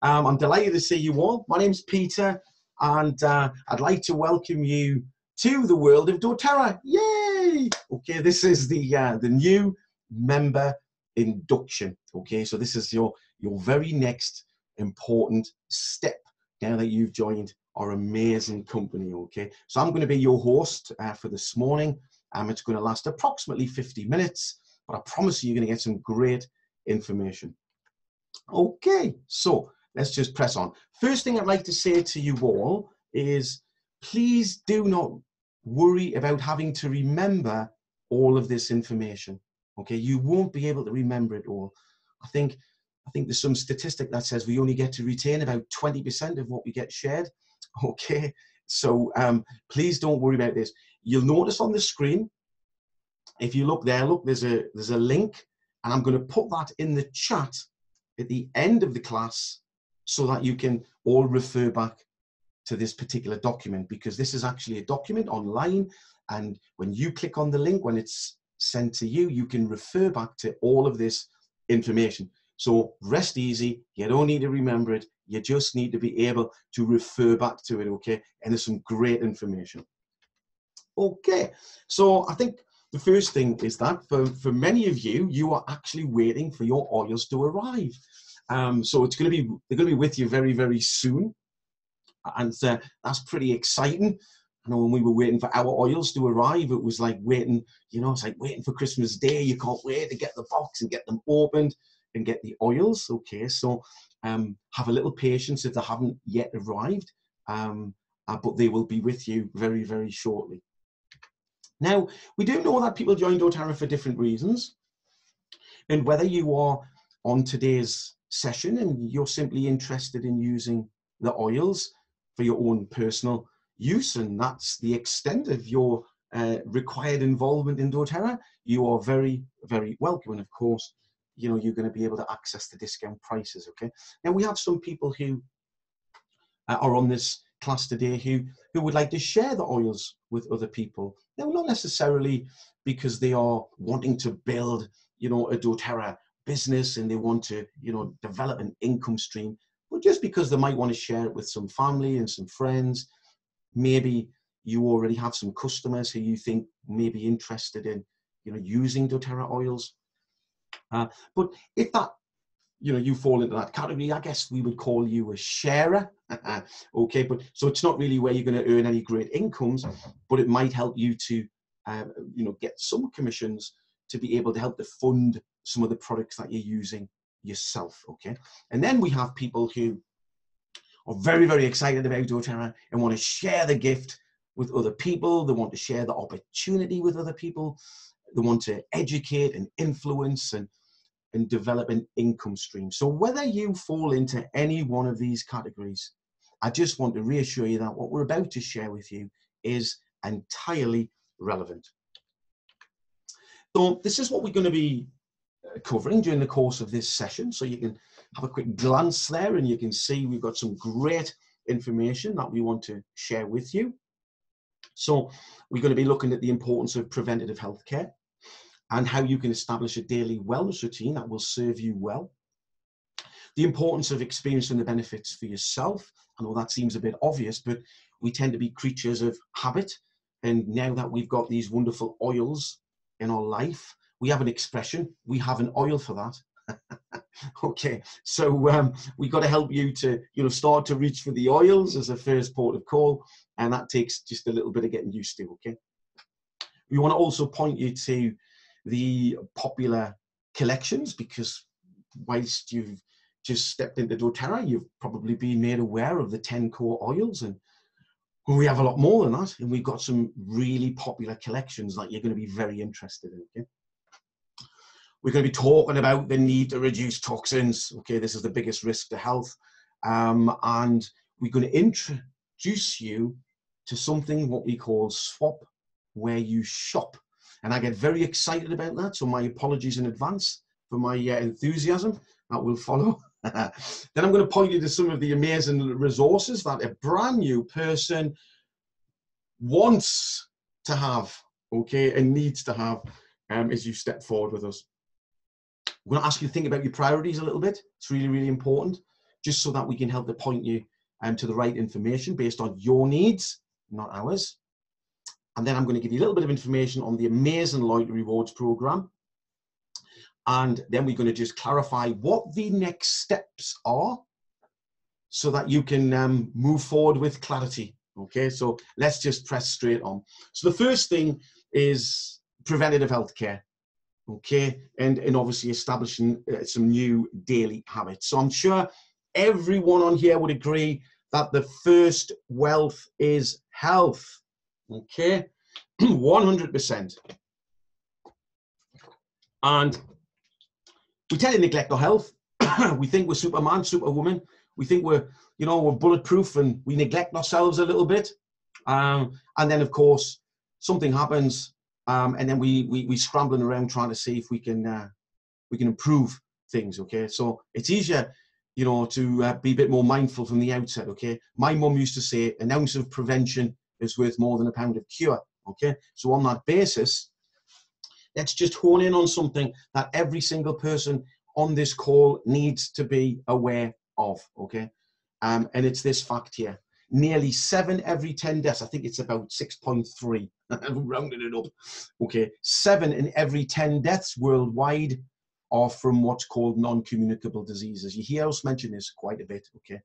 I'm delighted to see you all. My name's Peter, and I'd like to welcome you to the world of doTERRA. Yay! Okay, this is the new member induction. Okay, so this is your very next important step now that you've joined our amazing company. Okay, so I'm going to be your host for this morning. It's going to last approximately 50 minutes, but I promise you, you're going to get some great information. Okay, so let's just press on. First thing I'd like to say to you all is please do not worry about having to remember all of this information. Okay, you won't be able to remember it all. I think there's some statistic that says we only get to retain about 20% of what we get shared. Okay, so please don't worry about this. You'll notice on the screen, if you look there, look, there's a link, and I'm going to put that in the chat at the end of the class so that you can all refer back to this particular document, because this is actually a document online, and when you click on the link, when it's sent to you, you can refer back to all of this information. So rest easy, you don't need to remember it, you just need to be able to refer back to it, okay? And there's some great information. Okay, so I think the first thing is that for many of you, you are actually waiting for your oils to arrive. So they're going to be with you very, very soon. And that's pretty exciting. I know when we were waiting for our oils to arrive, it was like waiting, it's like waiting for Christmas Day. You can't wait to get the box and get them opened and get the oils. Okay, so have a little patience if they haven't yet arrived, but they will be with you very, very shortly. Now, we do know that people join doTERRA for different reasons. And whether you are on today's session and you're simply interested in using the oils for your own personal use, and that's the extent of your required involvement in doTERRA, you are very, very welcome. And of course, you're going to be able to access the discount prices, okay? Now, we have some people who are on this class today who would like to share the oils with other people. Now, not necessarily because they are wanting to build, a doTERRA business and they want to, develop an income stream, but just because they might want to share it with some family and some friends. Maybe you already have some customers who you think may be interested in, using doTERRA oils. But if that, you fall into that category, I guess we would call you a sharer. Okay, but so it's not really where you're going to earn any great incomes, but it might help you to, get some commissions to be able to help to fund some of the products that you're using yourself. Okay, and then we have people who are very, very excited about doTERRA and want to share the gift with other people. They want to share the opportunity with other people. They want to educate and influence and develop an income stream. So whether you fall into any one of these categories, I just want to reassure you that what we're about to share with you is entirely relevant. So this is what we're going to be covering during the course of this session. So you can have a quick glance there and you can see we've got some great information that we want to share with you. So we're going to be looking at the importance of preventative healthcare and how you can establish a daily wellness routine that will serve you well. The importance of experiencing the benefits for yourself. I know that seems a bit obvious, but we tend to be creatures of habit. And now that we've got these wonderful oils in our life, we have an expression, we have an oil for that. Okay, so we've got to help you to, start to reach for the oils as a first port of call. And that takes just a little bit of getting used to, okay? We want to also point you to the popular collections, because whilst you've just stepped into doTERRA, you've probably been made aware of the 10 core oils, and we have a lot more than that, and we've got some really popular collections that you're going to be very interested in. Okay, we're going to be talking about the need to reduce toxins. Okay, this is the biggest risk to health, and we're going to introduce you to something what we call swap where you shop. And I get very excited about that, so my apologies in advance for my enthusiasm that will follow. Then I'm going to point you to some of the amazing resources that a brand new person wants to have, okay, and needs to have as you step forward with us. We're going to ask you to think about your priorities a little bit. It's really, really important. just so that we can help to point you to the right information based on your needs, not ours. And then I'm going to give you a little bit of information on the amazing loyalty rewards program. And then we're going to just clarify what the next steps are so that you can move forward with clarity. Okay, so let's just press straight on. So the first thing is preventative healthcare. Okay, and obviously establishing some new daily habits. So I'm sure everyone on here would agree that the first wealth is health. Okay, 100%. And we tend to neglect our health. We think we're Superman, Superwoman. We think we're, we're bulletproof, and we neglect ourselves a little bit. And then, of course, something happens, and then we scrambling around trying to see if we can improve things. Okay, so it's easier, to be a bit more mindful from the outset. Okay, my mum used to say, an ounce of prevention is worth more than a pound of cure. Okay, so on that basis, let's just hone in on something that every single person on this call needs to be aware of, okay? And it's this fact here. Nearly 7 every 10 deaths, I think it's about 6.3, I've rounded it up, okay? 7 in every 10 deaths worldwide are from what's called non-communicable diseases. You hear us mention this quite a bit, okay?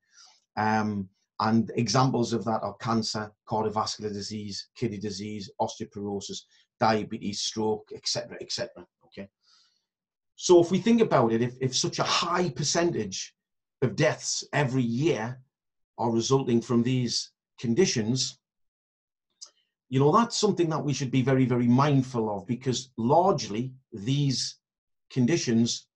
And examples of that are cancer, cardiovascular disease, kidney disease, osteoporosis, diabetes, stroke, etc., etc. Okay. So if we think about it, if such a high percentage of deaths every year are resulting from these conditions, that's something that we should be very, very mindful of, because largely these conditions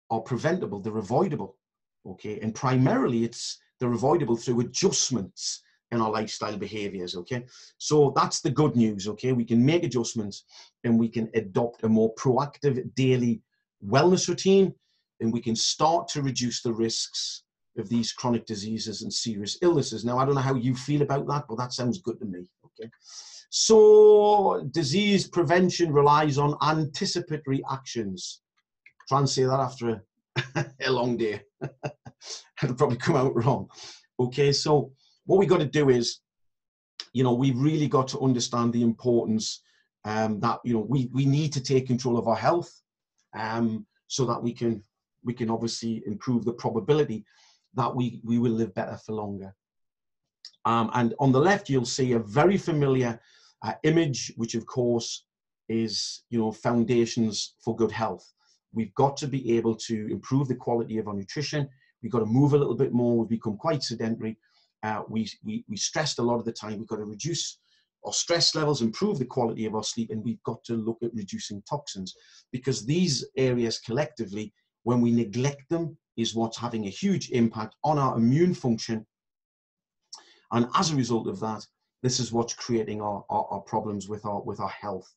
are preventable, they're avoidable. Okay, and primarily they're avoidable through adjustments in our lifestyle behaviors. Okay, so that's the good news. Okay, we can make adjustments and we can adopt a more proactive daily wellness routine, and we can start to reduce the risks of these chronic diseases and serious illnesses. Now, I don't know how you feel about that, but that sounds good to me. Okay, so disease prevention relies on anticipatory actions. Try and say that after a long day. It'll probably come out wrong. Okay, so what we got to do is, we've really got to understand the importance that we need to take control of our health, so that we can obviously improve the probability that we will live better for longer. And on the left, you'll see a very familiar image, which of course is foundations for good health. We've got to be able to improve the quality of our nutrition. We've got to move a little bit more. We've become quite sedentary. We stressed a lot of the time. We've got to reduce our stress levels, improve the quality of our sleep, and we've got to look at reducing toxins, because these areas collectively, when we neglect them, is what's having a huge impact on our immune function. And as a result of that, this is what's creating our problems with our health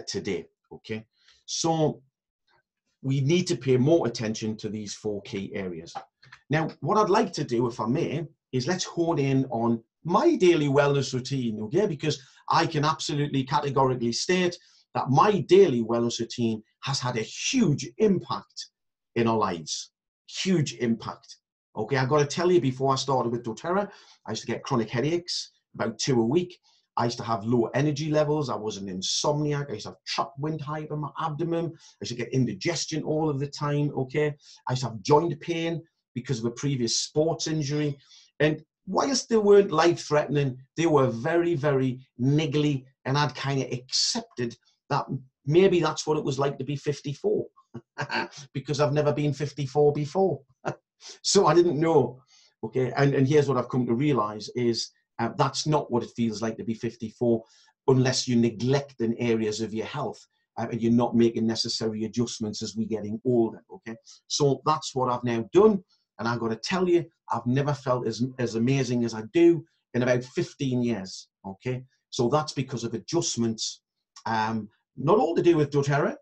today. Okay, so we need to pay more attention to these 4 key areas. Now, what I'd like to do, if I may, is let's hone in on my daily wellness routine, okay? Because I can absolutely categorically state that my daily wellness routine has had a huge impact in our lives. Huge impact. Okay, I've got to tell you, before I started with doTERRA, I used to get chronic headaches, about 2 a week. I used to have low energy levels. I was an insomniac. I used to have trapped wind hype in my abdomen. I used to get indigestion all of the time, okay? I used to have joint pain because of a previous sports injury. And whilst they weren't life-threatening, they were very, very niggly, and I'd kind of accepted that maybe that's what it was like to be 54, because I've never been 54 before. So I didn't know, okay? And here's what I've come to realize is that's not what it feels like to be 54, unless you're neglecting areas of your health and you're not making necessary adjustments as we're getting older, okay? So that's what I've now done, and I've got to tell you, I've never felt as amazing as I do in about 15 years, okay? So that's because of adjustments, not all to do with doTERRA,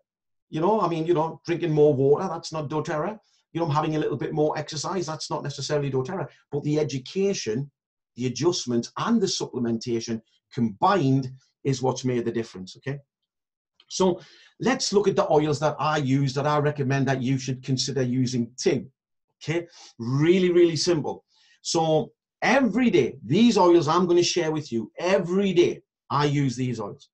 drinking more water, that's not doTERRA. Having a little bit more exercise, that's not necessarily doTERRA, but the education, the adjustments, and the supplementation combined is what's made the difference, okay? So let's look at the oils that I use, that I recommend that you should consider using too, Okay, really, really simple. So every day, these oils I'm going to share with you, every day I use these oils.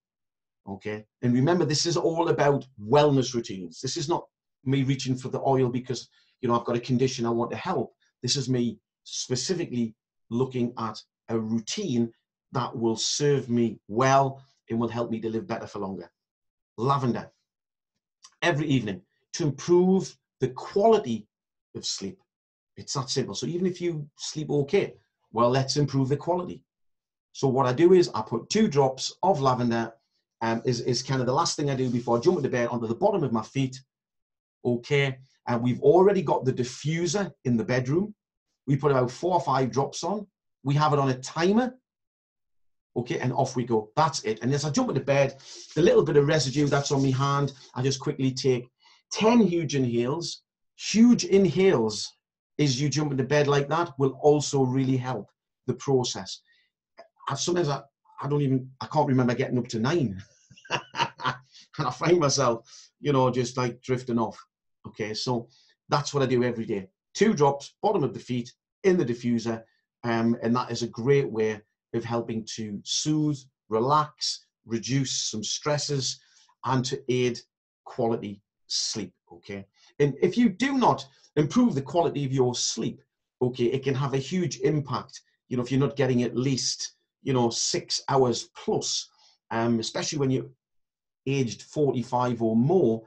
Okay, and remember, this is all about wellness routines. This is not me reaching for the oil because, you know, I've got a condition I want to help. This is me specifically looking at a routine that will serve me well and will help me to live better for longer. Lavender, every evening, to improve the quality of sleep. It's that simple. So even if you sleep okay, well, let's improve the quality. So what I do is I put 2 drops of lavender, is kind of the last thing I do before I jump into bed, onto the bottom of my feet. Okay, and we've already got the diffuser in the bedroom. We put about 4 or 5 drops on. We have it on a timer. Okay, and off we go. That's it. And as I jump into bed, the little bit of residue that's on my hand, I just quickly take 10 huge inhales. Huge inhales as you jump into bed like that will also really help the process. Sometimes I can't remember getting up to 9. And I find myself, you know, just like drifting off. Okay, so that's what I do every day. 2 drops, bottom of the feet, in the diffuser. And that is a great way of helping to soothe, relax, reduce some stresses, and to aid quality sleep. Okay, and if you do not improve the quality of your sleep, okay, it can have a huge impact, you know, if you're not getting at least, you know, 6 hours plus, especially when you're aged 45 or more,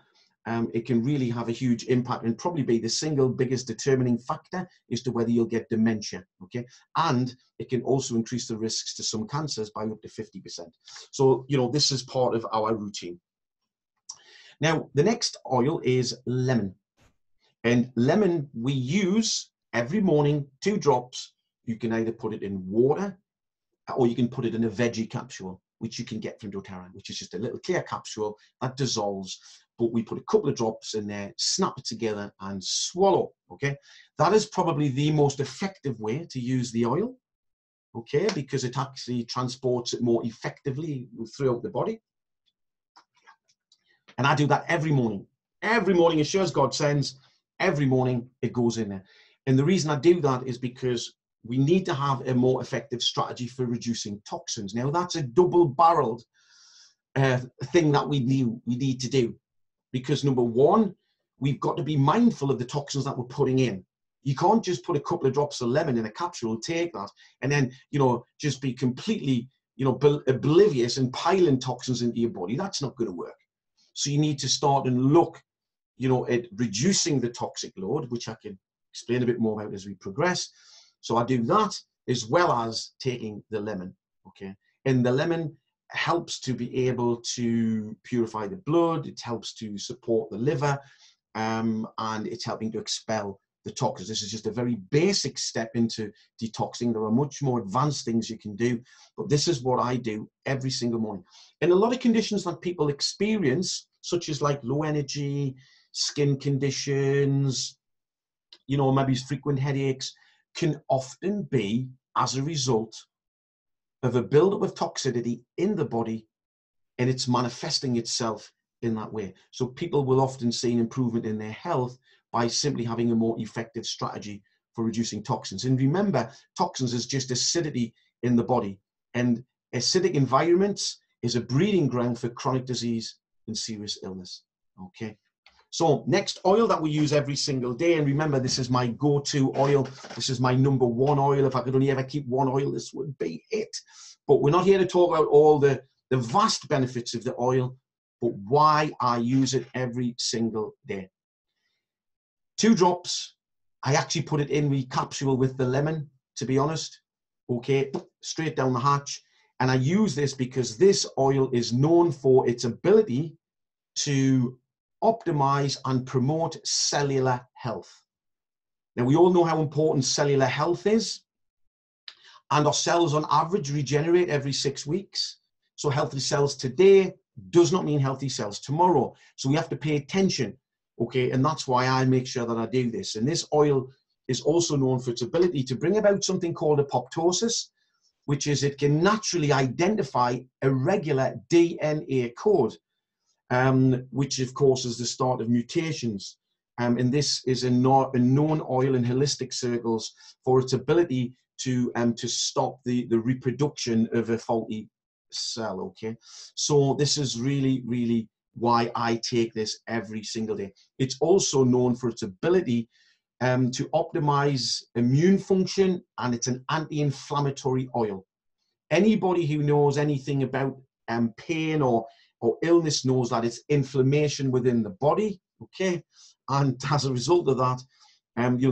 it can really have a huge impact and probably be the single biggest determining factor as to whether you'll get dementia. Okay, and it can also increase the risks to some cancers by up to 50%. So, you know, this is part of our routine. Now, the next oil is lemon. And lemon we use every morning, 2 drops. You can either put it in water or you can put it in a veggie capsule, which you can get from doTERRA, which is just a little clear capsule that dissolves. But we put a couple of drops in there, snap it together and swallow. Okay, that is probably the most effective way to use the oil. Okay, because it actually transports it more effectively throughout the body. And I do that every morning. Every morning, as sure as God sends, every morning it goes in there. And the reason I do that is because we need to have a more effective strategy for reducing toxins. Now, that's a double-barreled thing that we need to do. Because number one, we've got to be mindful of the toxins that we're putting in. You can't just put a couple of drops of lemon in a capsule and take that and then, you know, just be completely, you know, oblivious and piling toxins into your body. That's not going to work. So you need to start and look, you know, at reducing the toxic load, which I can explain a bit more about as we progress. So I do that as well as taking the lemon, okay? And the lemon helps to be able to purify the blood. It helps to support the liver, and it's helping to expel the toxins. This is just a very basic step into detoxing. There are much more advanced things you can do, but this is what I do every single morning. And a lot of conditions that people experience, such as like low energy, skin conditions, you know, maybe frequent headaches, can often be as a result of a buildup of toxicity in the body, and it's manifesting itself in that way. So people will often see an improvement in their health by simply having a more effective strategy for reducing toxins. And remember, toxins is just acidity in the body, and acidic environments is a breeding ground for chronic disease and serious illness. Okay. So next oil that we use every single day, and remember, this is my go-to oil. This is my number 1 oil. If I could only ever keep one oil, this would be it. But we're not here to talk about all the vast benefits of the oil, but why I use it every single day. 2 drops. I actually put it in the capsule with the lemon, to be honest. Okay, straight down the hatch. And I use this because this oil is known for its ability to optimize and promote cellular health. Now, we all know how important cellular health is, and our cells on average regenerate every 6 weeks. So healthy cells today does not mean healthy cells tomorrow. So we have to pay attention, okay? And that's why I make sure that I do this. And this oil is also known for its ability to bring about something called apoptosis, which is it can naturally identify a regular DNA code, which of course is the start of mutations. and this is a known oil in holistic circles for its ability to stop the reproduction of a faulty cell. Okay, so this is really why I take this every single day. It's also known for its ability to optimize immune function, and it's an anti-inflammatory oil. Anybody who knows anything about pain or illness knows that it's inflammation within the body. Okay, and as a result of that,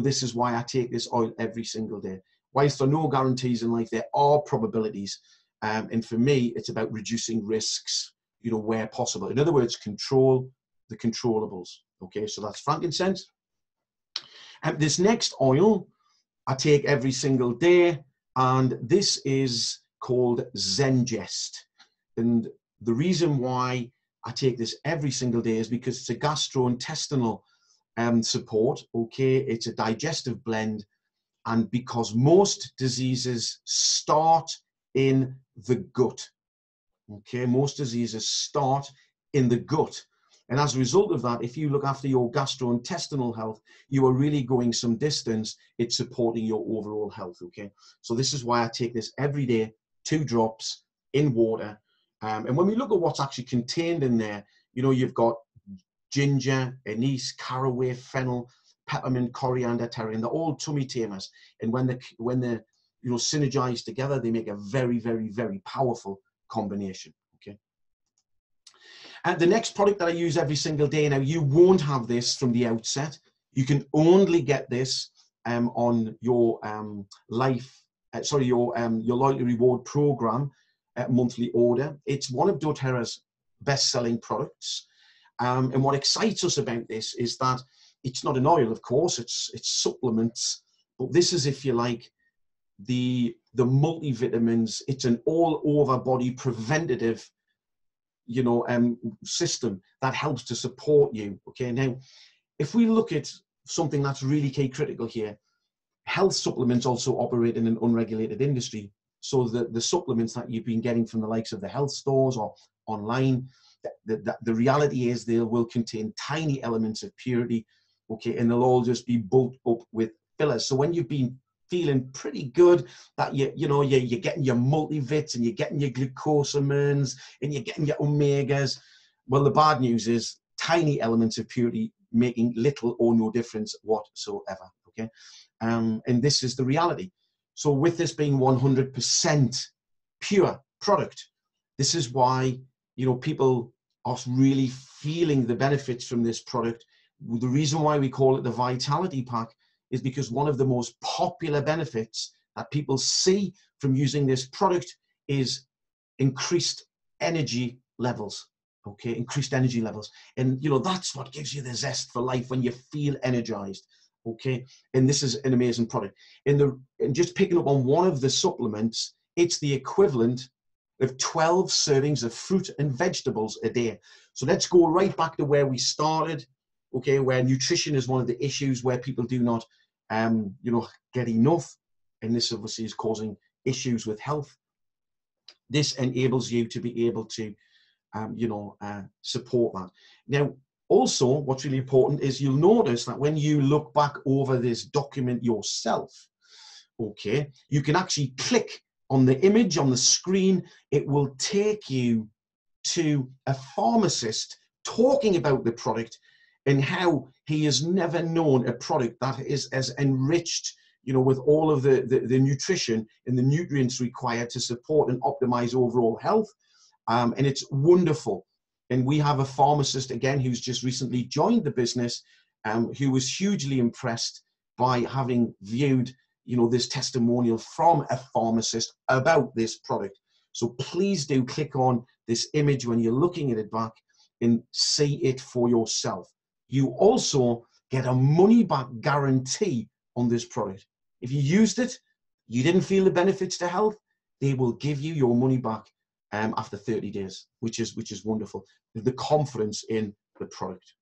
this is why I take this oil every single day. Whilst there are no guarantees in life, there are probabilities, and for me, it's about reducing risks, where possible. In other words, control the controllables. Okay, so that's frankincense. And this next oil I take every single day, and this is called Zengest. And the reason why I take this every single day is because it's a gastrointestinal support. Okay, it's a digestive blend, and because most diseases start in the gut. Okay, most diseases start in the gut. And as a result of that, if you look after your gastrointestinal health, you are really going some distance. It's supporting your overall health. Okay, so this is why I take this every day, 2 drops in water. And when we look at what's actually contained in there, you've got ginger, anise, caraway, fennel, peppermint, coriander, tarragon. They're all tummy tamers. And when they're synergized together, they make a very powerful combination. Okay. And the next product that I use every single day, now you won't have this from the outset. You can only get this on your your loyalty reward program monthly order. It's one of doTERRA's best-selling products. And what excites us about this is that it's not an oil, of course, it's supplements, but this is, if you like, the multivitamins. It's an all-over body preventative system that helps to support you. Okay, now if we look at something that's really key critical here, health supplements also operate in an unregulated industry. So the supplements that you've been getting from the likes of the health stores or online, the reality is they will contain tiny elements of purity. Okay, and they'll all just be bulked up with fillers. So when you've been feeling pretty good that you're getting your multivits and you're getting your glucosamines and you're getting your omegas, well, the bad news is tiny elements of purity making little or no difference whatsoever. Okay, and this is the reality. So with this being 100% pure product, this is why people are really feeling the benefits from this product. The reason why we call it the Vitality Pack is because one of the most popular benefits that people see from using this product is increased energy levels. Okay, increased energy levels. And that's what gives you the zest for life, when you feel energized. Okay, and this is an amazing product. And just picking up on one of the supplements, it's the equivalent of 12 servings of fruit and vegetables a day. So let's go right back to where we started. Okay, where nutrition is one of the issues where people do not, get enough, and this obviously is causing issues with health. This enables you to be able to, support that. Now, also, what's really important is you'll notice that when you look back over this document yourself, okay, you can actually click on the image on the screen. It will take you to a pharmacist talking about the product and how he has never known a product that is as enriched, with all of the nutrition and the nutrients required to support and optimize overall health. And it's wonderful. And we have a pharmacist, again, who's just recently joined the business, who was hugely impressed by having viewed, this testimonial from a pharmacist about this product. So please do click on this image when you're looking at it back and see it for yourself. You also get a money-back guarantee on this product. If you used it, you didn't feel the benefits to health, they will give you your money back after 30 days, which is wonderful. The confidence in the product.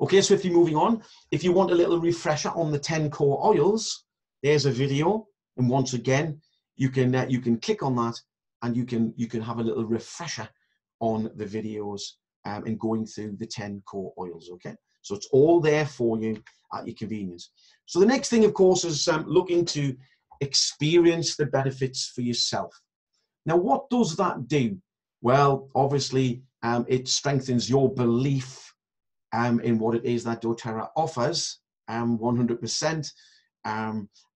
Okay, swiftly moving on. If you want a little refresher on the 10 core oils, there's a video, and once again, you can click on that, and you can have a little refresher on the videos and going through the 10 core oils. Okay, So it's all there for you at your convenience. So the next thing, of course, is looking to experience the benefits for yourself. Now, what does that do? Well, obviously, it strengthens your belief in what it is that doTERRA offers, 100%.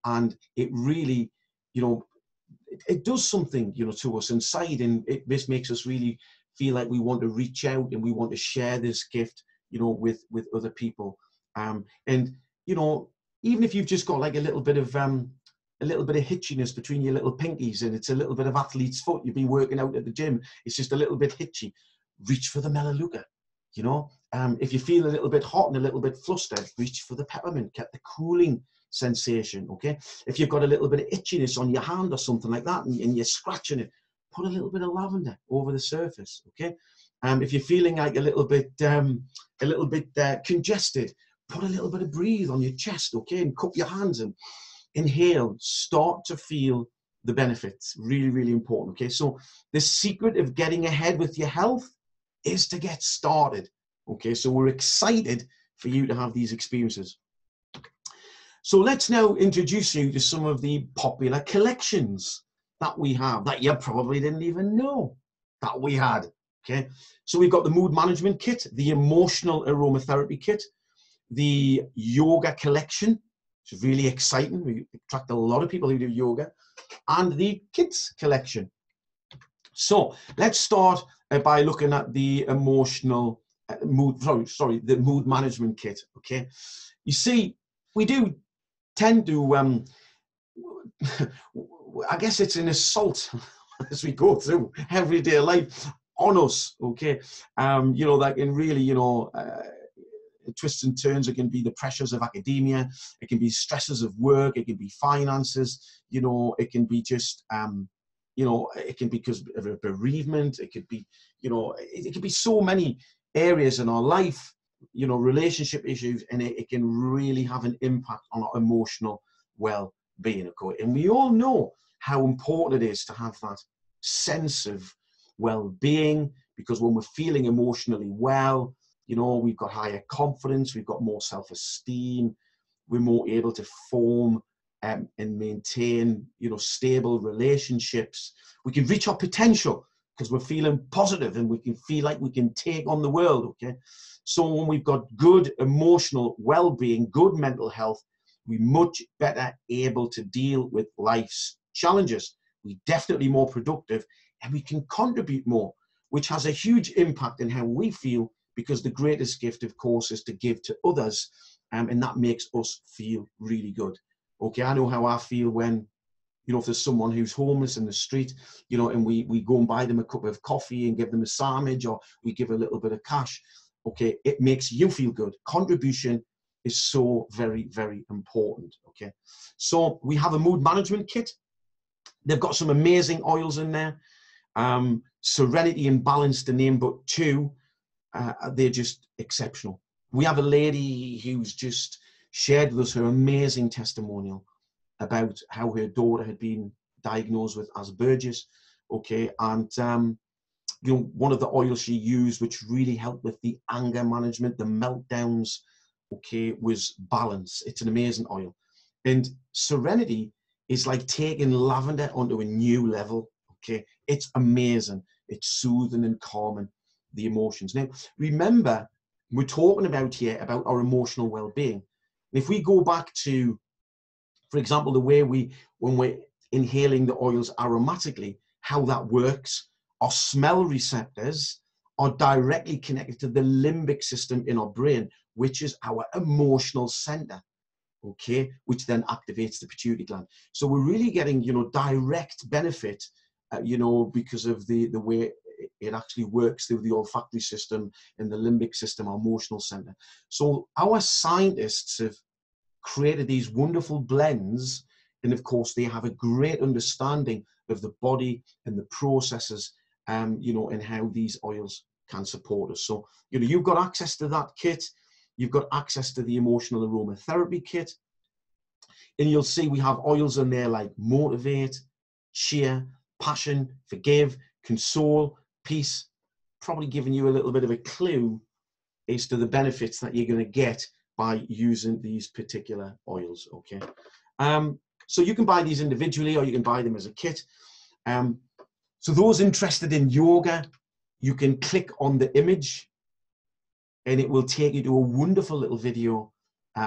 And it really, you know, it does something, you know, to us inside, and this makes us really feel like we want to reach out and we want to share this gift, you know, with other people. And you know, even if you've just got like a little bit of hitchiness between your little pinkies, and it's a little bit of athlete's foot, you've been working out at the gym, it's just a little bit hitchy, reach for the Melaleuca. You know, if you feel a little bit hot and a little bit flustered, reach for the peppermint, get the cooling sensation. Okay, if you've got a little bit of itchiness on your hand or something like that, and you're scratching it, put a little bit of lavender over the surface. Okay, if you're feeling like a little bit congested, put a little bit of breathe on your chest. Okay, and cup your hands and inhale. Start to feel the benefits. Really, really important. Okay, so the secret of getting ahead with your health is to get started. Okay, so we're excited for you to have these experiences. So let's now introduce you to some of the popular collections that we have that you probably didn't even know that we had. Okay, so we've got the mood management kit, the emotional aromatherapy kit, the yoga collection, which is really exciting. We attract a lot of people who do yoga, and the kids collection. So let's start by looking at the emotional the mood management kit. Okay, you see, we do tend to I guess it's an assault as we go through everyday life on us. Okay, you know, that can really, you know, twists and turns. It can be the pressures of academia, it can be stresses of work, it can be finances, you know, it can be just you know, it can be because of a bereavement, it could be, you know, it could be so many areas in our life, you know, relationship issues, and it can really have an impact on our emotional well-being. Okay, and we all know how important it is to have that sense of well-being, because when we're feeling emotionally well, you know, we've got higher confidence, we've got more self-esteem, we're more able to form and maintain, you know, stable relationships. We can reach our potential because we're feeling positive, and we can feel like we can take on the world. Okay, so when we've got good emotional well-being, good mental health, we're much better able to deal with life's challenges. We're definitely more productive, and we can contribute more, which has a huge impact in how we feel, because the greatest gift, of course, is to give to others, and that makes us feel really good. Okay, I know how I feel when, you know, if there's someone who's homeless in the street, you know, and we go and buy them a cup of coffee and give them a sandwich, or we give a little bit of cash. Okay, it makes you feel good. Contribution is so very, very important. Okay, so we have a mood management kit. They've got some amazing oils in there. Serenity and Balance, to name but two. They're just exceptional. We have a lady who's just shared with us her amazing testimonial about how her daughter had been diagnosed with Asperger's. Okay, and you know, one of the oils she used, which really helped with the anger management, the meltdowns, okay, was Balance. It's an amazing oil. And Serenity is like taking lavender onto a new level. Okay, it's amazing. It's soothing and calming the emotions. Now, remember, we're talking about here about our emotional well-being. If we go back to, for example, the way when we're inhaling the oils aromatically, how that works, our smell receptors are directly connected to the limbic system in our brain, which is our emotional center, okay, which then activates the pituitary gland. So we're really getting, you know, direct benefit, you know, because of the way it actually works through the olfactory system and the limbic system, our emotional center. So our scientists have created these wonderful blends, and of course they have a great understanding of the body and the processes, you know, and how these oils can support us. So, you know, you've got access to that kit. You've got access to the emotional aromatherapy kit, and you'll see we have oils in there like Motivate, Cheer, Passion, Forgive, Console, Peace. Probably giving you a little bit of a clue as to the benefits that you're going to get by using these particular oils. Okay, so you can buy these individually, or you can buy them as a kit. So those interested in yoga, you can click on the image and it will take you to a wonderful little video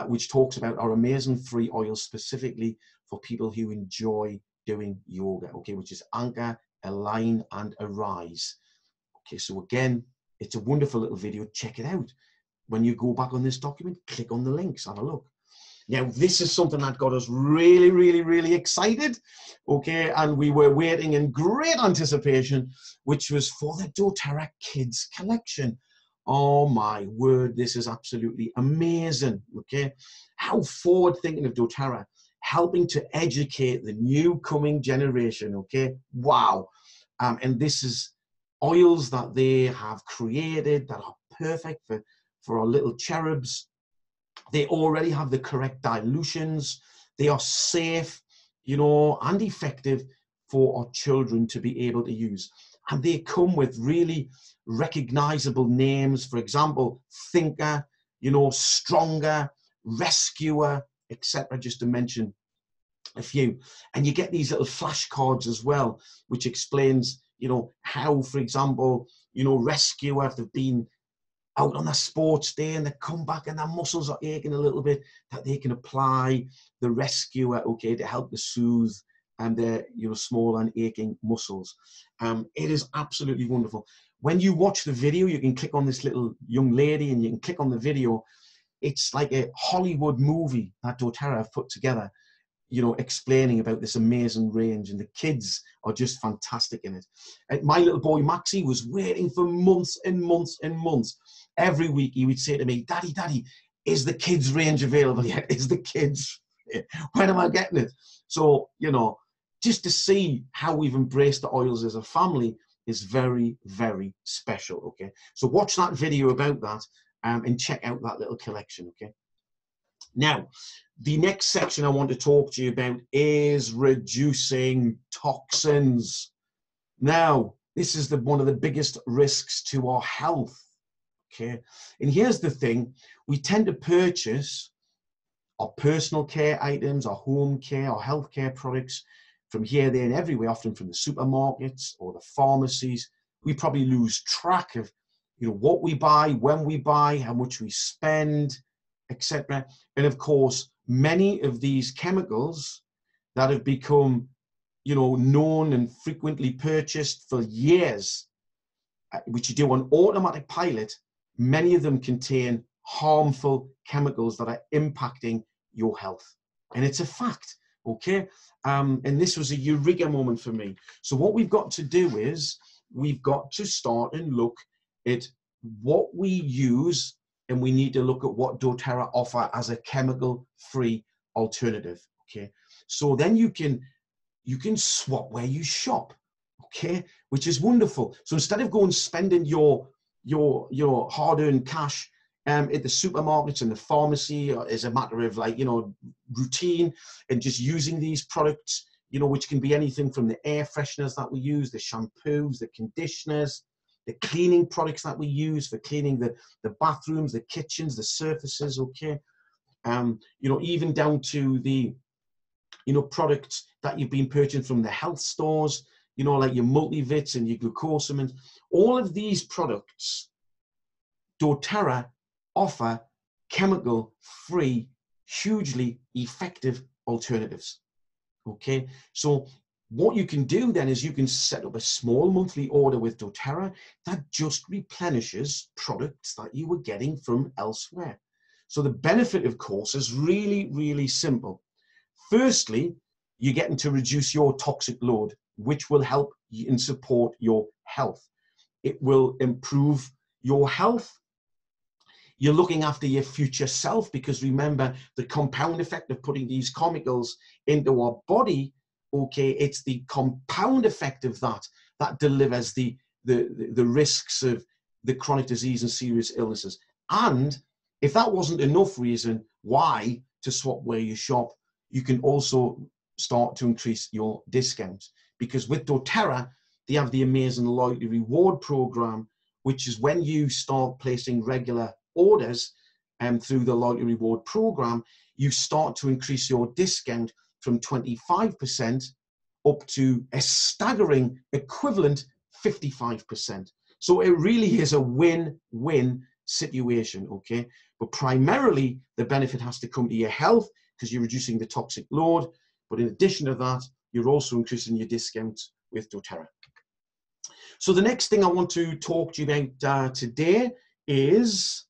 which talks about our amazing free oils specifically for people who enjoy doing yoga, okay, which is Anchor, Align and Arise. Okay, so again, it's a wonderful little video. Check it out. When you go back on this document, click on the links, have a look. Now, this is something that got us really, really, really excited, okay, and we were waiting in great anticipation, which was for the doTERRA Kids Collection. Oh my word, this is absolutely amazing, okay? How forward-thinking of doTERRA, helping to educate the new coming generation, okay? Wow. And this is oils that they have created that are perfect for our little cherubs. They already have the correct dilutions. They are safe, you know, and effective for our children to be able to use. And they come with really recognizable names. For example, Thinker, you know, Stronger, Rescuer, etc., just to mention a few. And you get these little flashcards as well, which explains, you know, how, for example, you know, Rescuer, if they've been out on a sports day and they come back and their muscles are aching a little bit, that they can apply the Rescuer, okay, to help to soothe and their, you know, small and aching muscles. It is absolutely wonderful. When you watch the video, you can click on this little young lady and you can click on the video. It's like a Hollywood movie that doTERRA have put together, you know, explaining about this amazing range, and the kids are just fantastic in it. And my little boy Maxie was waiting for months and months and months. Every week he would say to me, Daddy, Daddy, is the kids range available yet? Is the kids, when am I getting it? So, you know, just to see how we've embraced the oils as a family is very, very special, okay? So watch that video about that and check out that little collection, okay? Now, the next section I want to talk to you about is reducing toxins. Now, this is one of the biggest risks to our health, okay? And here's the thing, we tend to purchase our personal care items, our home care, our healthcare products from here, there, and everywhere, often from the supermarkets or the pharmacies. We probably lose track of, you know, what we buy, when we buy, how much we spend, etc. And of course, many of these chemicals that have become, you know, known and frequently purchased for years, which you do on automatic pilot, many of them contain harmful chemicals that are impacting your health. And it's a fact, okay? And this was a eureka moment for me. So what we've got to do is we've got to start and look at what we use, and we need to look at what doTERRA offer as a chemical-free alternative, okay? So then you can swap where you shop, okay? Which is wonderful. So instead of going spending your hard-earned cash at the supermarkets and the pharmacy as a matter of, like, you know, routine, and just using these products, you know, which can be anything from the air fresheners that we use, the shampoos, the conditioners, the cleaning products that we use for cleaning the bathrooms, the kitchens, the surfaces, okay? You know, even down to the, you know, products that you've been purchasing from the health stores, you know, like your multivits and your glucosamines. All of these products, doTERRA offer chemical-free, hugely effective alternatives, okay? So what you can do then is you can set up a small monthly order with doTERRA that just replenishes products that you were getting from elsewhere. So the benefit, of course, is really, really simple. Firstly, you're getting to reduce your toxic load, which will help and support your health. It will improve your health. You're looking after your future self, because remember, the compound effect of putting these chemicals into our body, okay, it's the compound effect of that delivers the risks of the chronic disease and serious illnesses. And if that wasn't enough reason why to swap where you shop, you can also start to increase your discounts, because with doTERRA, they have the amazing loyalty reward program, which is when you start placing regular orders through the loyalty reward program, you start to increase your discount from 25% up to a staggering equivalent 55%. So it really is a win-win situation, okay? But primarily, the benefit has to come to your health because you're reducing the toxic load. But in addition to that, you're also increasing your discounts with doTERRA. So the next thing I want to talk to you about today is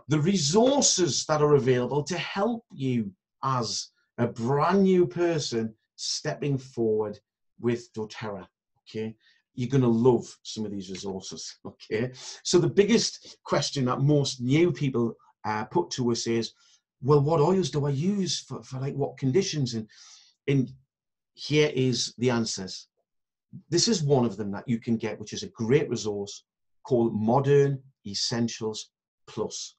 the resources that are available to help you as a brand new person stepping forward with doTERRA, okay? You're going to love some of these resources, okay? So the biggest question that most new people put to us is, well, what oils do I use for like what conditions? And here is the answers. This is one of them that you can get, which is a great resource called Modern Essentials Plus,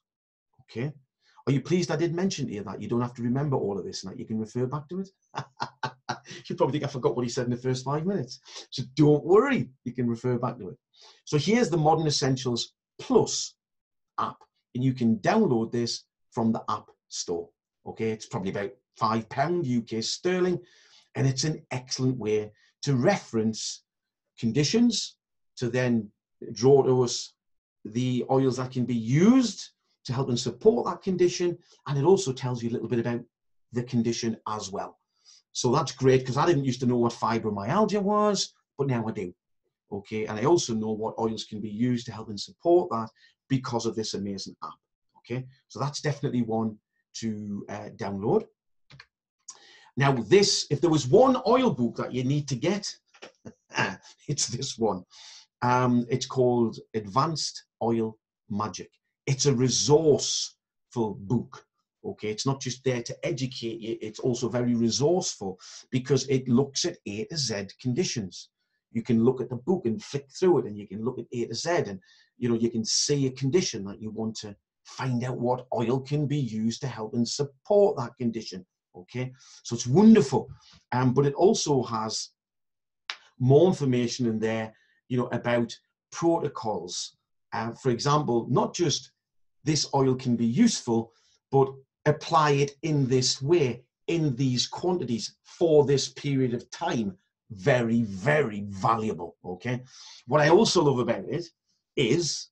okay? Are you pleased I did mention to you that you don't have to remember all of this and that you can refer back to it? You probably think I forgot what he said in the first 5 minutes. So don't worry, you can refer back to it. So here's the Modern Essentials Plus app, and you can download this from the App Store. Okay, it's probably about £5 UK sterling, and it's an excellent way to reference conditions, to then draw to us the oils that can be used to help and support that condition, and it also tells you a little bit about the condition as well. So that's great, because I didn't used to know what fibromyalgia was, but now I do. Okay, and I also know what oils can be used to help and support that because of this amazing app. Okay, so that's definitely one to download. Now this, if there was one oil book that you need to get, it's this one. It's called Advanced Oil Magic. It's a resourceful book. Okay, it's not just there to educate you, it's also very resourceful because it looks at A to Z conditions. You can look at the book and flick through it, and you can look at A to Z, and you can see a condition that you want to find out what oil can be used to help and support that condition. Okay, so it's wonderful, but it also has more information in there, about protocols. For example, not just this oil can be useful, but apply it in this way, in these quantities, for this period of time. Very, very valuable, okay? What I also love about it is,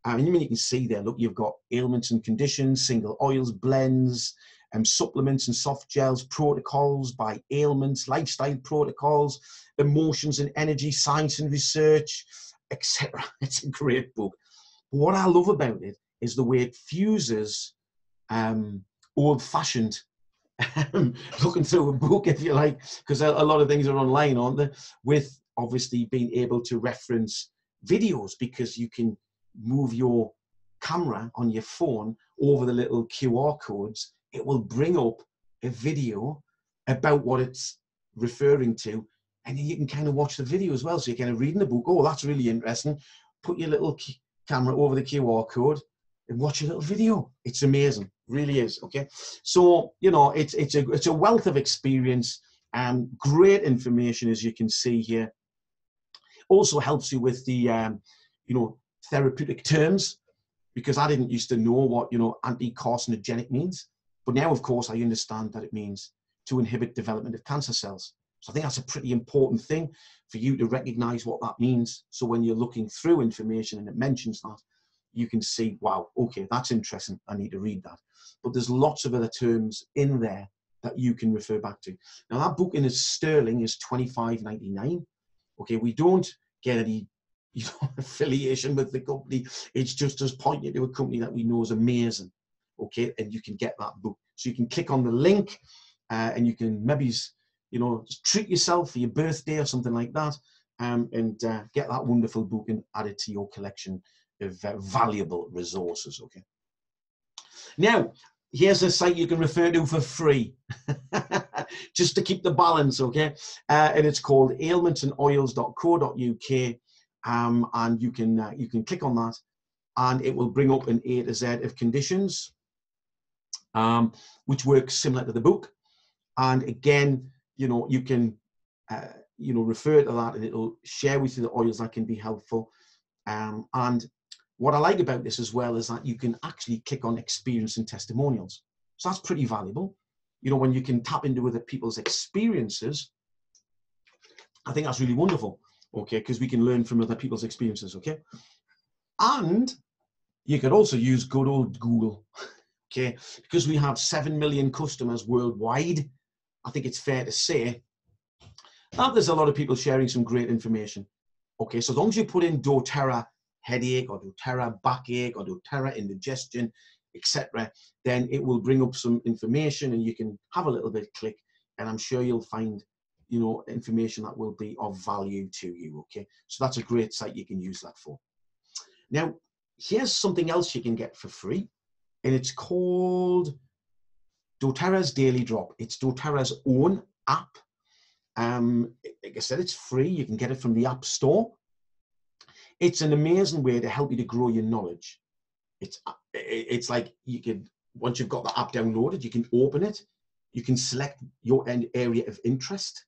you can see there, look, you've got ailments and conditions, single oils, blends, supplements and soft gels, protocols by ailments, lifestyle protocols, emotions and energy, science and research, etc. It's a great book. What I love about it is the way it fuses old-fashioned looking through a book, if you like, because a lot of things are online, aren't they, with obviously being able to reference videos, because you can move your camera on your phone over the little QR codes. It will bring up a video about what it's referring to, and then you can kind of watch the video as well. So you're kind of reading the book. Oh, that's really interesting. Put your little camera over the QR code and watch a little video. It's amazing, really is. Okay, so it's a wealth of experience and great information, as you can see here. Also helps you with the therapeutic terms, because I didn't used to know what anti-carcinogenic means, but now of course I understand that it means to inhibit development of cancer cells. So I think that's a pretty important thing for you to recognize what that means. So when you're looking through information and it mentions that, you can see, wow, okay, that's interesting, I need to read that. But there's lots of other terms in there that you can refer back to. Now that book in sterling is $25.99. Okay, we don't get any affiliation with the company. It's just us pointing to a company that we know is amazing. Okay, and you can get that book. So you can click on the link and you can maybe just treat yourself for your birthday or something like that, and get that wonderful book and add it to your collection of valuable resources. Okay, now here's a site you can refer to for free just to keep the balance. Okay, and it's called ailmentsandoils.co.uk, and you can click on that and it will bring up an A to Z of conditions, which works similar to the book. And again, you can refer to that, and it'll share with you the oils that can be helpful. And what I like about this as well is that you can actually click on experience and testimonials. So that's pretty valuable. You know, when you can tap into other people's experiences, I think that's really wonderful, okay, because we can learn from other people's experiences, okay? And you could also use good old Google, okay? Because we have 7 million customers worldwide, I think it's fair to say that there's a lot of people sharing some great information, okay? So as long as you put in doTERRA headache or doTERRA backache or doTERRA indigestion, etc., then it will bring up some information and you can have a little bit of click, and I'm sure you'll find, you know, information that will be of value to you, okay? So that's a great site you can use that for. Now, here's something else you can get for free, and it's called doTERRA's Daily Drop. It's doTERRA's own app. Like I said, it's free. You can get it from the App Store. It's an amazing way to help you to grow your knowledge. It's like you could, once you've got the app downloaded, you can open it. You can select your area of interest.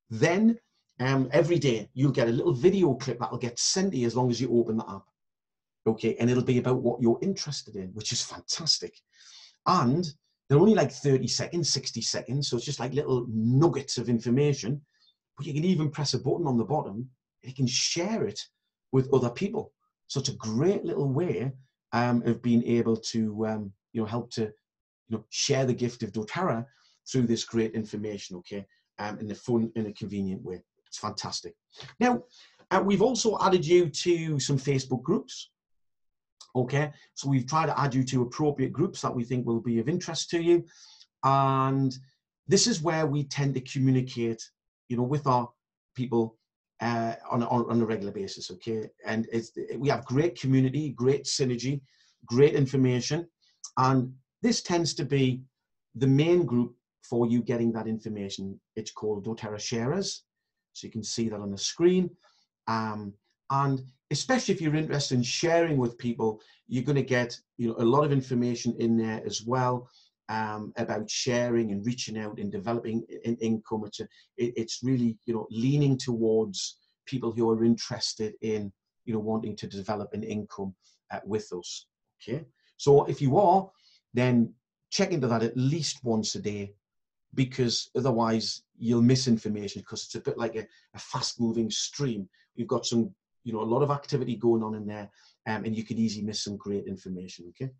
Then every day you'll get a little video clip that'll get sent to you as long as you open the app. Okay, and it'll be about what you're interested in, which is fantastic. And they're only like 30 seconds, 60 seconds, so it's just like little nuggets of information. But you can even press a button on the bottom and you can share it with other people. So it's a great little way of being able to you know, help to, you know, share the gift of doTERRA through this great information, okay, in a fun and a convenient way. It's fantastic. Now, we've also added you to some Facebook groups. Okay, so we've tried to add you to appropriate groups that we think will be of interest to you. And this is where we tend to communicate, you know, with our people on a regular basis, okay? And we have great community, great synergy, great information. And this tends to be the main group for you getting that information. It's called doTERRA Sharers. So you can see that on the screen. And especially if you're interested in sharing with people, you're going to get, you know, a lot of information in there as well about sharing and reaching out and developing an income. It's really, you know, leaning towards people who are interested in, you know, wanting to develop an income with us. Okay, so if you are, then check into that at least once a day, because otherwise you'll miss information, because it's a bit like a fast-moving stream. We've got some, you know, a lot of activity going on in there, and you could easily miss some great information, okay?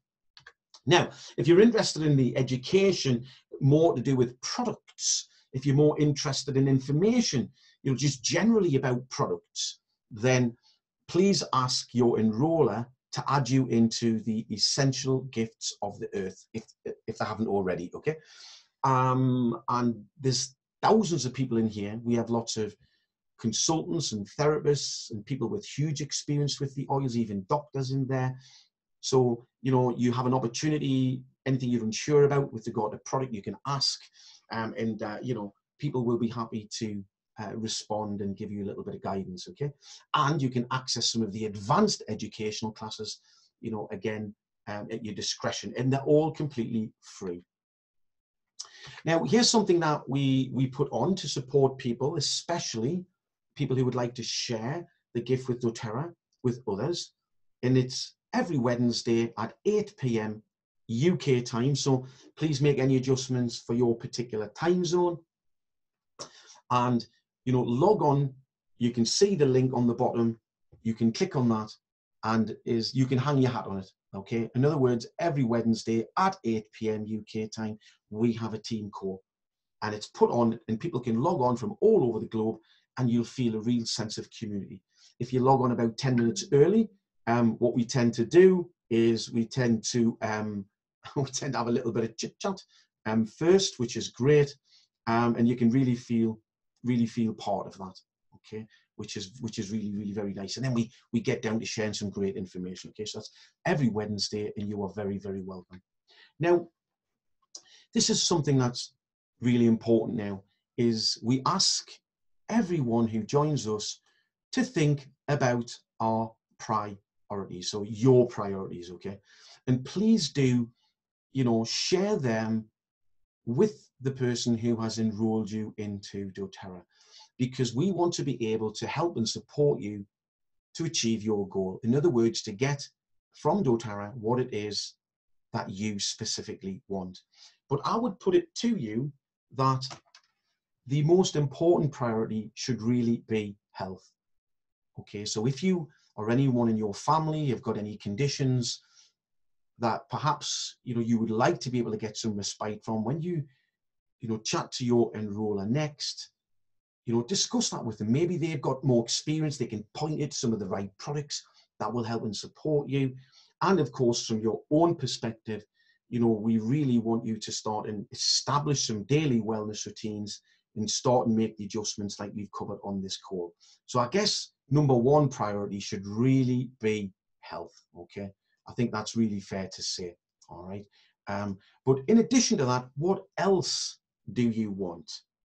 Now, if you're interested in the education, more to do with products, if you're more interested in information, you know, just generally about products, then please ask your enroller to add you into the essential gifts of the earth, if they haven't already, okay? And there's thousands of people in here. We have lots of consultants and therapists and people with huge experience with the oils, even doctors in there. So, you know, you have an opportunity, anything you're unsure about with regard to product, you can ask, you know, people will be happy to respond and give you a little bit of guidance, okay? And you can access some of the advanced educational classes, you know, again, at your discretion, and they're all completely free. Now, here's something that we put on to support people, especially people who would like to share the gift with doTERRA with others. And it's every Wednesday at 8 p.m. UK time. So please make any adjustments for your particular time zone. And, you know, log on. You can see the link on the bottom. You can click on that, and you can hang your hat on it. Okay. In other words, every Wednesday at 8 p.m. UK time, we have a team call, and it's put on, and people can log on from all over the globe, and you'll feel a real sense of community. If you log on about 10 minutes early, what we tend to do is we tend to have a little bit of chit chat first, which is great, and you can really feel part of that. Okay, which is really very nice. And then we get down to sharing some great information. Okay, so that's every Wednesday, and you are very welcome. Now, this is something that's really important. Now, is we ask everyone who joins us to think about our priorities, so your priorities, okay? And please do, you know, share them with the person who has enrolled you into doTERRA, because we want to be able to help and support you to achieve your goal. In other words, to get from doTERRA what it is that you specifically want. But I would put it to you that the most important priority should really be health. Okay, so if you or anyone in your family have got any conditions that perhaps you would like to be able to get some respite from, when you chat to your enroller next, discuss that with them. Maybe they've got more experience, they can point you to some of the right products that will help and support you. And of course, from your own perspective, we really want you to start and establish some daily wellness routines and start and make the adjustments like we've covered on this call. So I guess number one priority should really be health. Okay, I think that's really fair to say. All right. But in addition to that, what else do you want?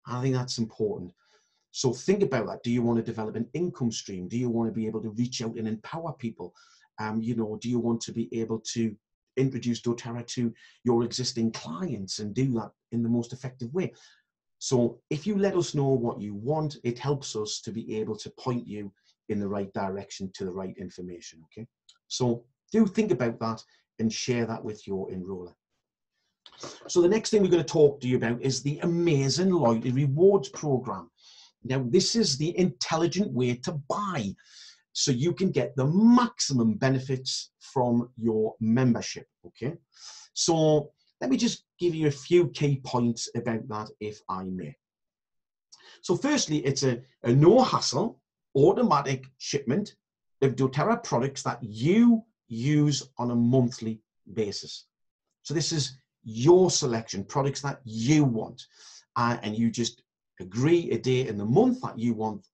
I think that's important. So think about that. Do you want to develop an income stream? Do you want to be able to reach out and empower people? Do you want to be able to introduce doTERRA to your existing clients and do that in the most effective way? So if you let us know what you want, it helps us to be able to point you in the right direction to the right information, okay? So do think about that and share that with your enroller. So the next thing we're going to talk to you about is the amazing loyalty rewards program. Now, this is the intelligent way to buy, so you can get the maximum benefits from your membership, okay? So let me just give you a few key points about that, if I may. So firstly, it's a no hassle, automatic shipment of doTERRA products that you use on a monthly basis. So this is your selection, products that you want, and you just agree a day in the month that you want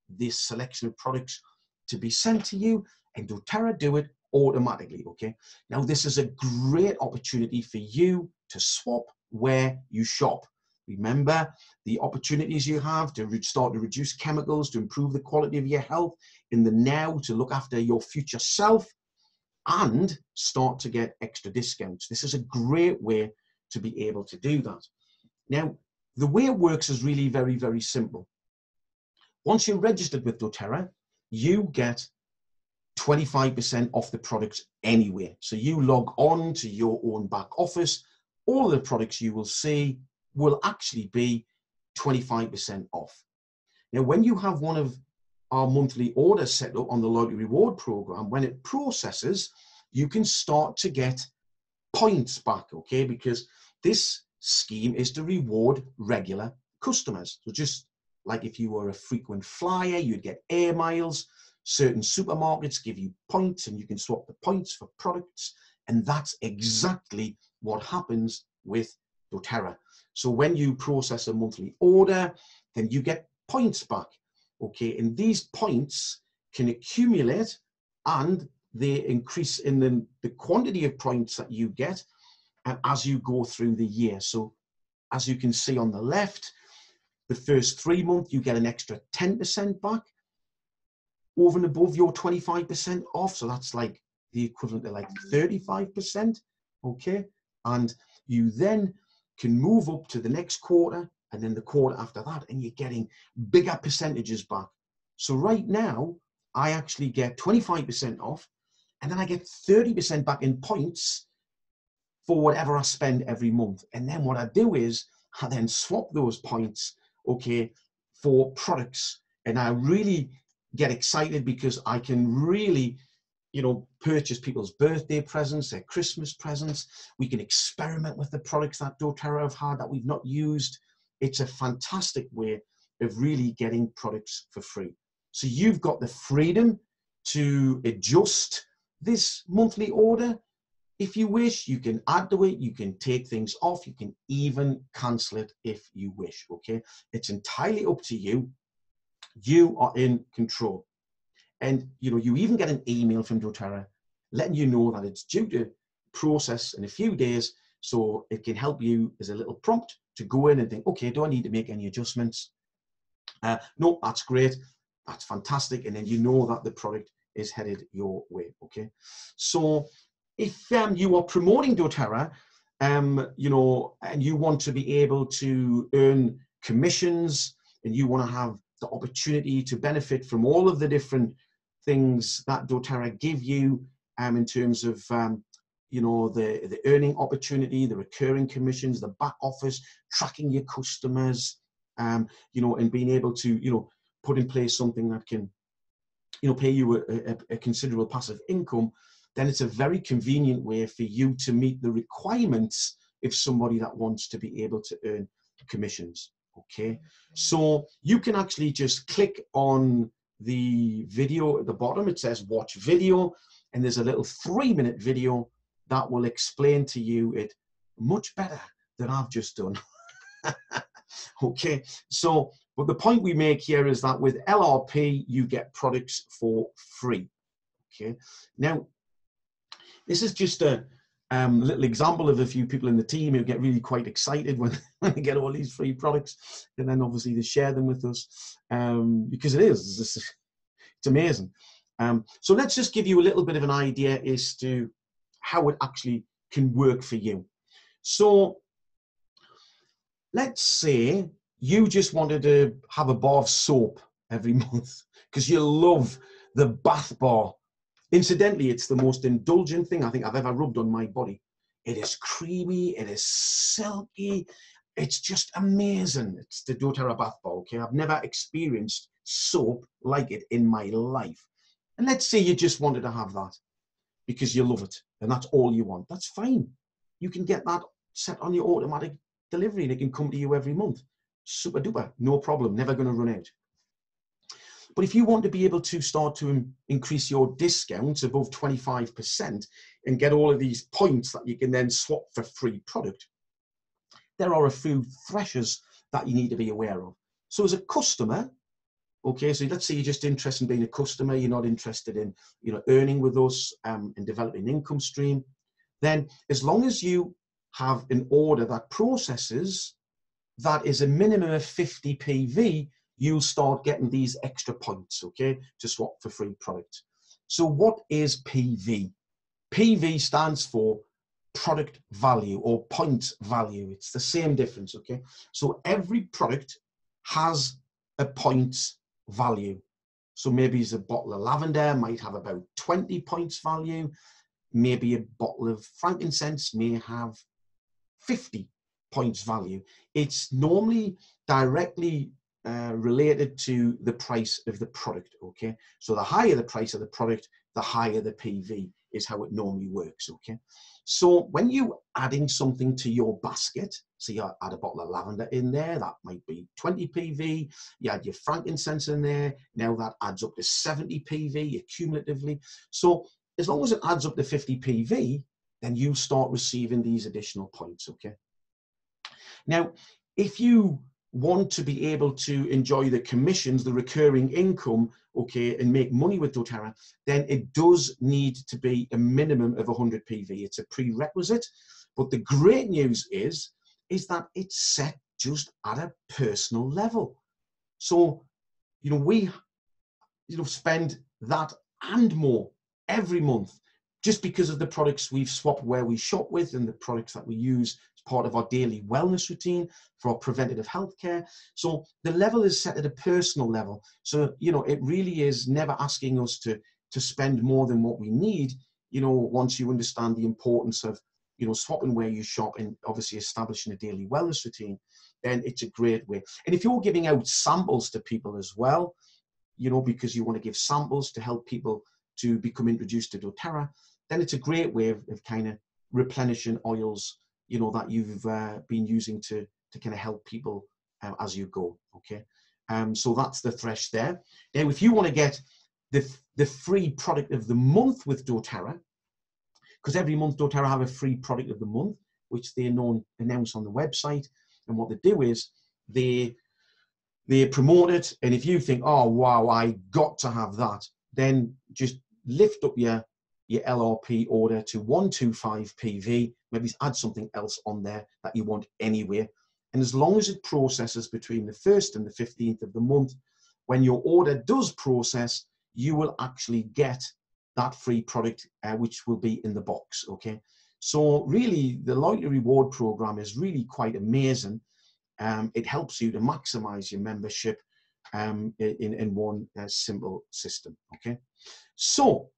this selection of products to be sent to you, and doTERRA do it automatically, okay? Now, this is a great opportunity for you to swap where you shop. Remember the opportunities you have to start to reduce chemicals, to improve the quality of your health in the now, to look after your future self, and start to get extra discounts. This is a great way to be able to do that. Now, the way it works is really very, very simple. Once you're registered with doTERRA, you get 25% off the products anyway. So you log on to your own back office, all the products you will see will actually be 25% off. Now, when you have one of our monthly orders set up on the loyalty reward program, when it processes, you can start to get points back, okay? Because this scheme is to reward regular customers. So just like if you were a frequent flyer, you'd get air miles. Certain supermarkets give you points and you can swap the points for products. And that's exactly what happens with doTERRA. So when you process a monthly order, then you get points back, okay? And these points can accumulate and they increase in the quantity of points that you get as you go through the year. So as you can see on the left, the first 3 months, you get an extra 10% back over and above your 25% off. So that's like the equivalent to like 35%, okay? And you then can move up to the next quarter and then the quarter after that, and you're getting bigger percentages back. So right now, I actually get 25% off, and then I get 30% back in points for whatever I spend every month. And then what I do is I then swap those points, okay, for products. And I really get excited because I can really, purchase people's birthday presents, their Christmas presents. We can experiment with the products that doTERRA have had that we've not used. It's a fantastic way of really getting products for free. So you've got the freedom to adjust this monthly order. If you wish, you can add to it, you can take things off, you can even cancel it if you wish, okay? It's entirely up to you. You are in control. And you even get an email from doTERRA letting you know that it's due to process in a few days, so it can help you as a little prompt to go in and think, okay, do I need to make any adjustments? No, that's great, that's fantastic, and then you know that the product is headed your way, okay? So if you are promoting doTERRA, and you want to be able to earn commissions, and you want to have the opportunity to benefit from all of the different things that doTERRA give you in terms of you know, the earning opportunity, the recurring commissions, the back office, tracking your customers, you know, and being able to, you know, put in place something that can, you know, pay you a considerable passive income, then it's a very convenient way for you to meet the requirements of somebody that wants to be able to earn commissions. Okay, so you can actually just click on the video at the bottom. It says watch video, and there's a little 3-minute video that will explain to you it much better than I've just done. Okay, so but the point we make here is that with LRP you get products for free. Okay, now this is just a little example of a few people in the team who get really quite excited when they get all these free products, and then obviously they share them with us, because it's amazing. So let's just give you a little bit of an idea as to how it actually can work for you. So let's say you just wanted to have a bar of soap every month because you love the bath bar. Incidentally, it's the most indulgent thing I think I've ever rubbed on my body. It is creamy, it is silky, it's just amazing. It's the doTERRA bath bar, okay? I've never experienced soap like it in my life. And let's say you just wanted to have that because you love it and that's all you want. That's fine. You can get that set on your automatic delivery and it can come to you every month. Super duper, no problem, never going to run out. But if you want to be able to start to increase your discounts above 25% and get all of these points that you can then swap for free product, there are a few thresholds that you need to be aware of. So as a customer, okay, so let's say you're just interested in being a customer, you're not interested in, you know, earning with us and developing an income stream, then as long as you have an order that processes that is a minimum of 50 PV, you'll start getting these extra points, okay, to swap for free product. So what is PV? PV stands for product value or point value. It's the same difference, okay? So every product has a point value. So maybe a bottle of lavender might have about 20 points value. Maybe a bottle of frankincense may have 50 points value. It's normally directly related to the price of the product, okay? So the higher the price of the product, the higher the PV is how it normally works, okay? So when you're adding something to your basket, so you add a bottle of lavender in there, that might be 20 PV, you add your frankincense in there, now that adds up to 70 PV cumulatively. So as long as it adds up to 50 PV, then you start receiving these additional points, okay? Now, if you want to be able to enjoy the commissions, the recurring income, okay, and make money with doTERRA, then it does need to be a minimum of 100 PV. It's a prerequisite. But the great news is that it's set just at a personal level. So, you know, we, you know, spend that and more every month just because of the products we've swapped where we shop with and the products that we use as part of our daily wellness routine for our preventative health care. So the level is set at a personal level. So, you know, it really is never asking us to spend more than what we need, you know, once you understand the importance of, you know, swapping where you shop and obviously establishing a daily wellness routine, then it's a great way. And if you're giving out samples to people as well, you know, because you want to give samples to help people to become introduced to doTERRA, then it's a great way of kind of replenishing oils, you know, that you've been using to kind of help people as you go, okay? So that's the thresh there. Now, if you want to get the free product of the month with doTERRA, because every month doTERRA have a free product of the month, which they announce on the website, and what they do is they promote it, and if you think, oh wow, I got to have that, then just lift up your LRP order to 125 PV, maybe add something else on there that you want anyway. And as long as it processes between the 1st and the 15th of the month, when your order does process, you will actually get that free product, which will be in the box, okay? So really, the loyalty reward program is really quite amazing. It helps you to maximize your membership in one simple system, okay? So,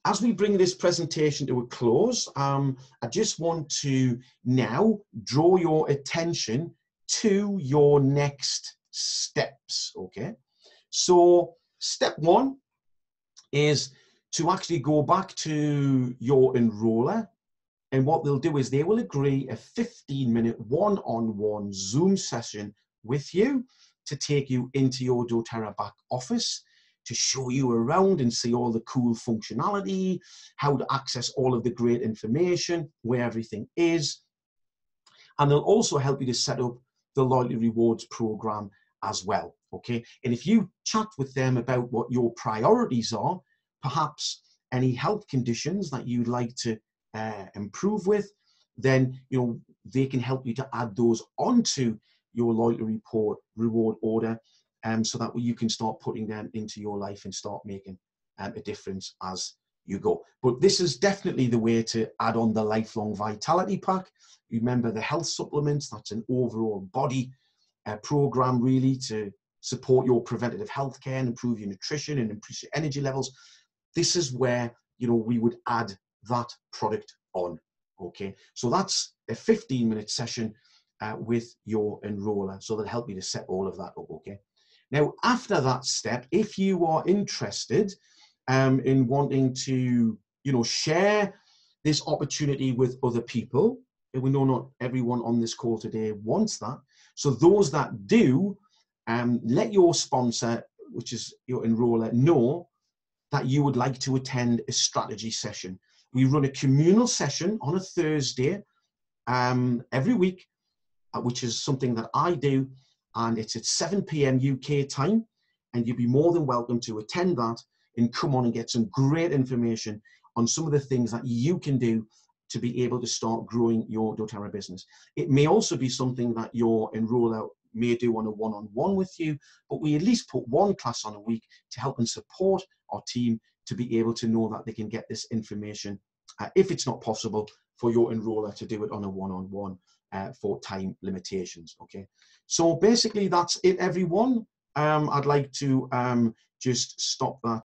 As we bring this presentation to a close, I just want to now draw your attention to your next steps, okay? So step one is to actually go back to your enroller, and what they'll do is they will agree a 15-minute one-on-one Zoom session with you to take you into your doTERRA back office, to show you around and see all the cool functionality, how to access all of the great information, where everything is. And they'll also help you to set up the loyalty rewards program as well, okay? And if you chat with them about what your priorities are, perhaps any health conditions that you'd like to improve with, then they can help you to add those onto your loyalty reward order, so that you can start putting them into your life and start making a difference as you go. But this is definitely the way to add on the lifelong vitality pack. Remember, the health supplements, that's an overall body program really to support your preventative health care and improve your nutrition and increase your energy levels. This is where we would add that product on, okay? So that's a 15-minute session with your enroller, so they'll help you to set all of that up, okay? Now, after that step, if you are interested in wanting to, share this opportunity with other people, and we know not everyone on this call today wants that, so those that do, let your sponsor, which is your enroller, know that you would like to attend a strategy session. We run a communal session on a Thursday every week, which is something that I do, and it's at 7 p.m. UK time, and you'd be more than welcome to attend that and come on and get some great information on some of the things that you can do to be able to start growing your doTERRA business. It may also be something that your enroller may do on a one-on-one with you, but we at least put one class on a week to help and support our team to be able to know that they can get this information, if it's not possible for your enroller to do it on a one-on-one for time limitations, okay? So basically that's it, everyone. I'd like to just stop that